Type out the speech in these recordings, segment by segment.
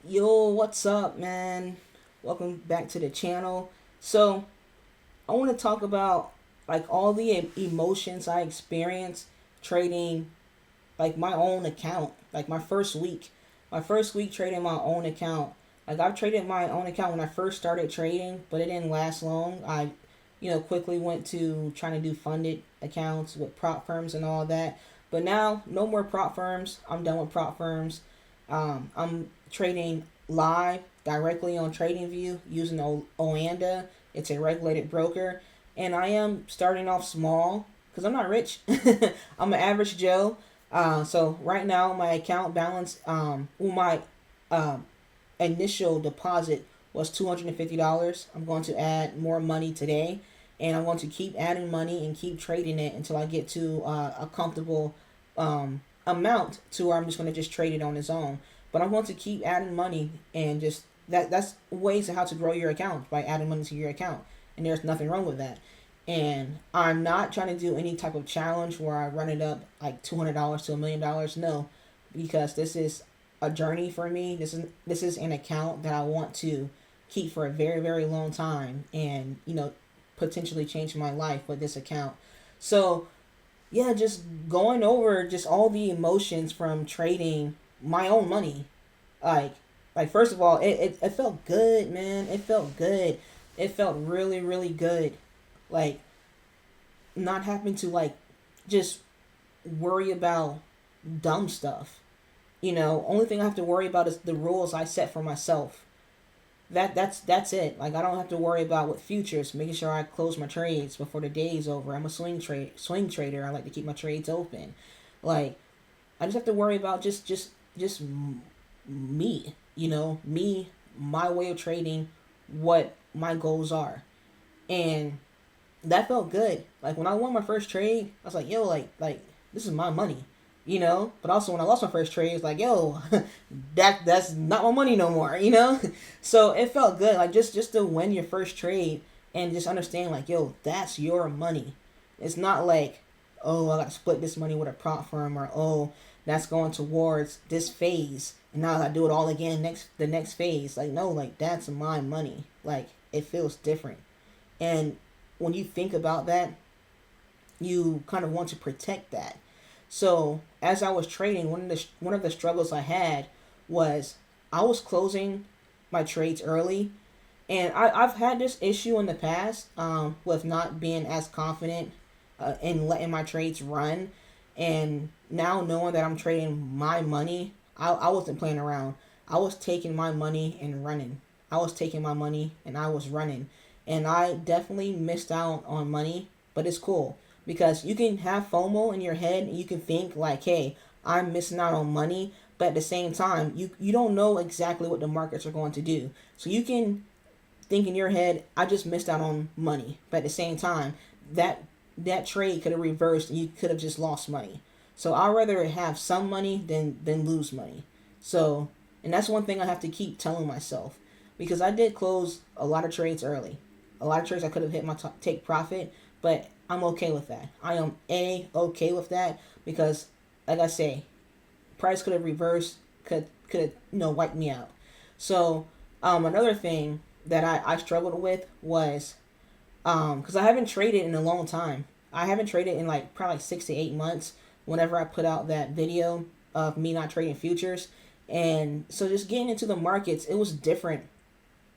Yo, what's up, man? Welcome back to the channel. So, I want to talk about like all the emotions I experienced trading like my own account, like my first week. My first week trading my own account. Like I've traded my own account when I first started trading, but it didn't last long. I, quickly went to trying to do funded accounts with prop firms and all that. But now, no more prop firms. I'm done with prop firms. I'm trading live directly on TradingView using Oanda. It's a regulated broker, and I am starting off small because I'm not rich. I'm an average Joe. So right now my account balance, my um, initial deposit was $250. I'm going to add more money today, and I'm going to keep adding money and keep trading it until I get to a comfortable amount to where I'm just going to just trade it on its own. But I'm going to keep adding money and just that's ways of how to grow your account by adding money to your account, and there's nothing wrong with that. And I'm not trying to do any type of challenge where I run it up like $200 to $1 million. No, because this is a journey for me. This is an account that I want to keep for a very very long time, and potentially change my life with this account. So yeah, just going over just all the emotions from trading my own money. Like like first of all, it felt good, man. It felt good. It felt really really good. Like not having to like just worry about dumb stuff. Only thing I have to worry about is the rules I set for myself. That's it. Like I don't have to worry about what futures, making sure I close my trades before the day is over. I'm a swing trader. I like to keep my trades open. Like I just have to worry about just me. Me, my way of trading, what my goals are, and that felt good. Like when I won my first trade, I was like, yo, like this is my money, But also when I lost my first trade, it's like, yo, that's not my money no more. So it felt good, like just to win your first trade and just understand, like, yo, that's your money. It's not like, oh, I got to split this money with a prop firm, or oh, that's going towards this phase, and now I got to do it all again the next phase. Like no, like that's my money. Like it feels different, and when you think about that, you kind of want to protect that. So as I was trading, one of the struggles I had was I was closing my trades early, and I've had this issue in the past, with not being as confident in letting my trades run, and now knowing that I'm trading my money, I wasn't playing around. I was taking my money and running. I was taking my money and I was running, and I definitely missed out on money, but it's cool because you can have FOMO in your head and you can think like, hey, I'm missing out on money, but at the same time, you don't know exactly what the markets are going to do. So you can think in your head, I just missed out on money, but at the same time, that that trade could have reversed and you could have just lost money. So I'd rather have some money than lose money. So, and that's one thing I have to keep telling myself, because I did close a lot of trades early. A lot of trades I could have hit my take profit, but I'm okay with that. I am okay with that because, like I say, price could have reversed, could have wiped me out. So another thing that I struggled with was, because I haven't traded in a long time. I haven't traded in like probably like 6 to 8 months. Whenever I put out that video of me not trading futures, and so just getting into the markets, it was different.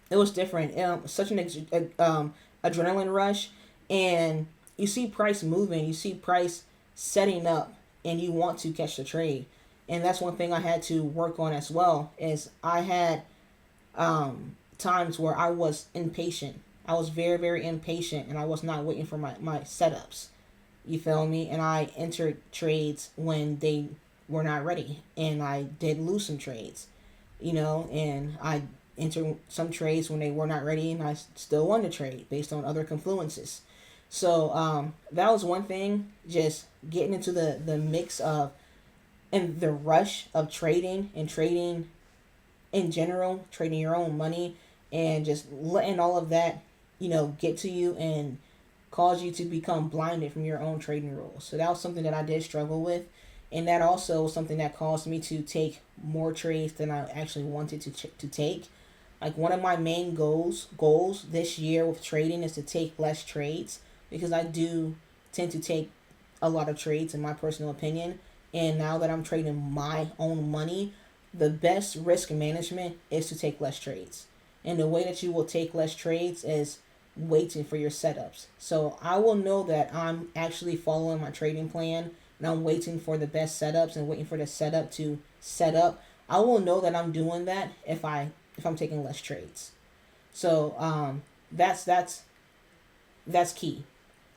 It was different. Such an adrenaline rush, and you see price moving, you see price setting up, and you want to catch the trade. And that's one thing I had to work on as well. Is I had times where I was impatient. I was very very impatient, and I was not waiting for my setups. You feel me? And I entered trades when they were not ready, and I did lose some trades. And I entered some trades when they were not ready, and I still won the trade based on other confluences. So that was one thing, just getting into the mix of and the rush of trading and trading in general, trading your own money, and just letting all of that, get to you and cause you to become blinded from your own trading rules. So that was something that I did struggle with, And that also was something that caused me to take more trades than I actually wanted to take. Like one of my main goals this year with trading is to take less trades, because I do tend to take a lot of trades in my personal opinion. And now that I'm trading my own money, the best risk management is to take less trades. And the way that you will take less trades is waiting for your setups. So I will know that I'm actually following my trading plan and I'm waiting for the best setups and waiting for the setup to set up. I will know that I'm doing that if I'm taking less trades. So that's key.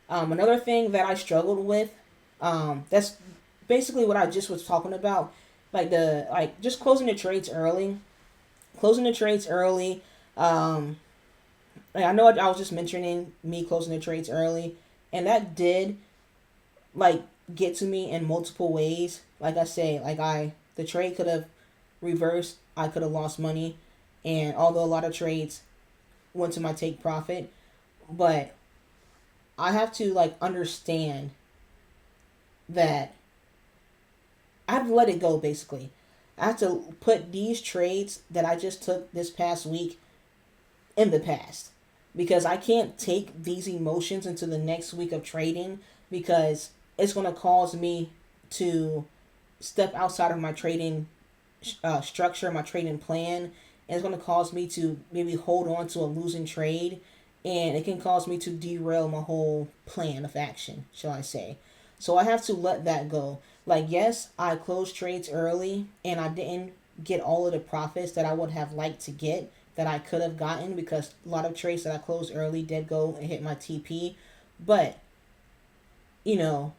Another thing that I struggled with, that's basically what I just was talking about, like just closing the trades early, closing the trades early. Like I know I was just mentioning me closing the trades early, and that did like get to me in multiple ways. Like I say, the trade could have reversed. I could have lost money, and although a lot of trades went to my take profit, but I have to like understand that I have to let it go basically. I have to put these trades that I just took this past week in the past, because I can't take these emotions into the next week of trading, because it's going to cause me to step outside of my trading structure, my trading plan, and it's going to cause me to maybe hold on to a losing trade, and it can cause me to derail my whole plan of action, shall I say. So I have to let that go. Like, yes, I closed trades early and I didn't get all of the profits that I would have liked to get, that I could have gotten, because a lot of trades that I closed early did go and hit my TP. But, you know,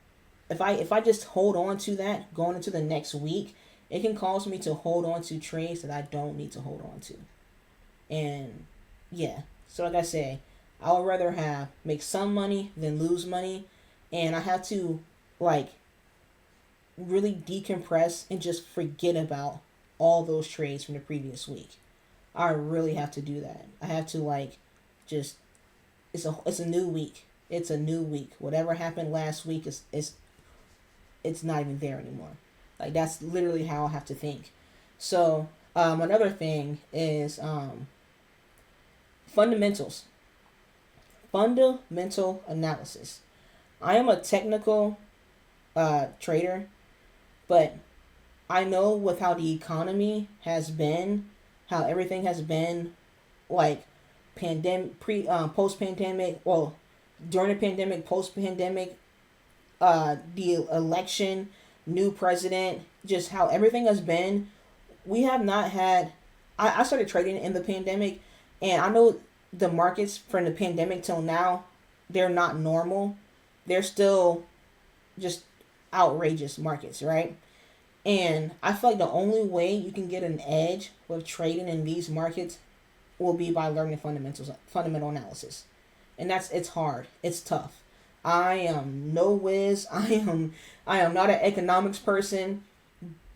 if I just hold on to that going into the next week, it can cause me to hold on to trades that I don't need to hold on to. And yeah, so like I say, I would rather make some money than lose money, and I have to like really decompress and just forget about all those trades from the previous week. I really have to do that. I have to like just it's a new week. It's a new week. Whatever happened last week is it's not even there anymore. Like that's literally how I have to think. So another thing is fundamentals. Fundamental analysis. I am a technical trader, but I know with how the economy has been, how everything has been, like pandemic, post pandemic, well, during the pandemic, post pandemic, the election, new president, just how everything has been. We have not had. I started trading in the pandemic, and I know the markets from the pandemic till now, they're not normal. They're still just outrageous markets, right? And I feel like the only way you can get an edge with trading in these markets will be by learning fundamental analysis. And it's hard. It's tough. I am no whiz. I am not an economics person,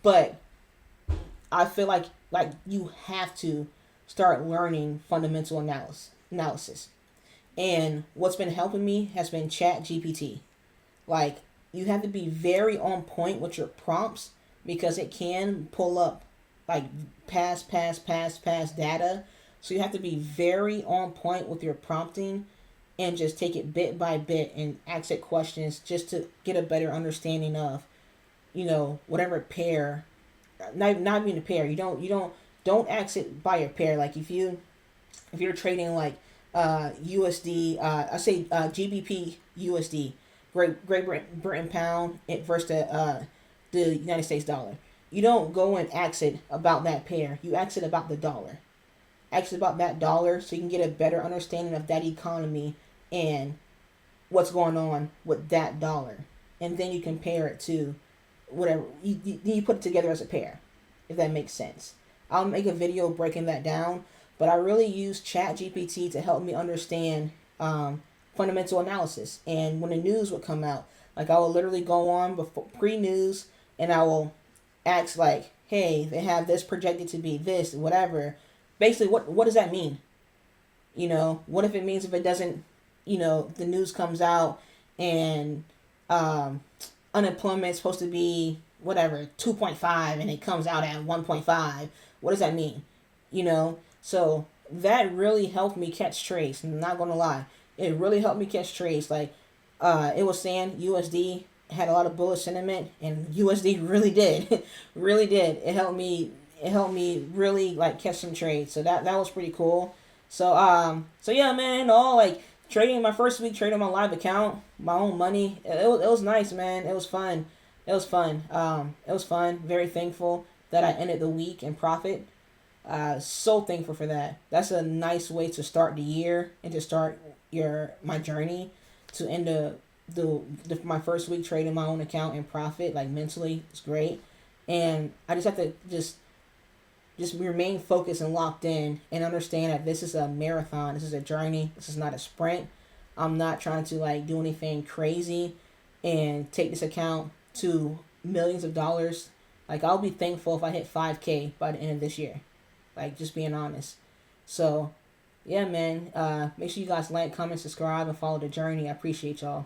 but I feel like you have to start learning fundamental analysis. And what's been helping me has been Chat GPT. Like, you have to be very on point with your prompts, because it can pull up like past data. So you have to be very on point with your prompting and just take it bit by bit and ask it questions just to get a better understanding of, whatever pair, not even a pair. You don't ask it by a pair. Like if you're trading like USD, I say GBP USD, Great Britain pound versus the United States dollar. You don't go and ask it about that pair. You ask it about the dollar. Ask it about that dollar so you can get a better understanding of that economy and what's going on with that dollar. And then you compare it to whatever. You put it together as a pair, if that makes sense. I'll make a video breaking that down, but I really use ChatGPT to help me understand fundamental analysis. And when the news would come out, like I will literally go on before pre-news and I will ask like, hey, they have this projected to be this, whatever. Basically, what does that mean? What if it means if it doesn't, the news comes out and unemployment is supposed to be whatever 2.5 and it comes out at 1.5. What does that mean? You know, so that really helped me catch trades. I'm not gonna lie, it really helped me catch trades. Like, it was saying USD had a lot of bullish sentiment, and USD really did, really did. It helped me. It helped me really like catch some trades. So that was pretty cool. So yeah, man. All like trading my first week trading my live account, my own money. It was nice, man. It was fun. It was fun. It was fun. Very thankful that I ended the week in profit. So thankful for that. That's a nice way to start the year and to start my journey to end my first week trading my own account in profit. Like mentally, it's great, and I just have to just remain focused and locked in and understand that this is a marathon. This is a journey. This is not a sprint. I'm not trying to like do anything crazy and take this account to millions of dollars. Like, I'll be thankful if I hit 5K by the end of this year. Like, just being honest. So, yeah, man. Make sure you guys like, comment, subscribe, and follow the journey. I appreciate y'all.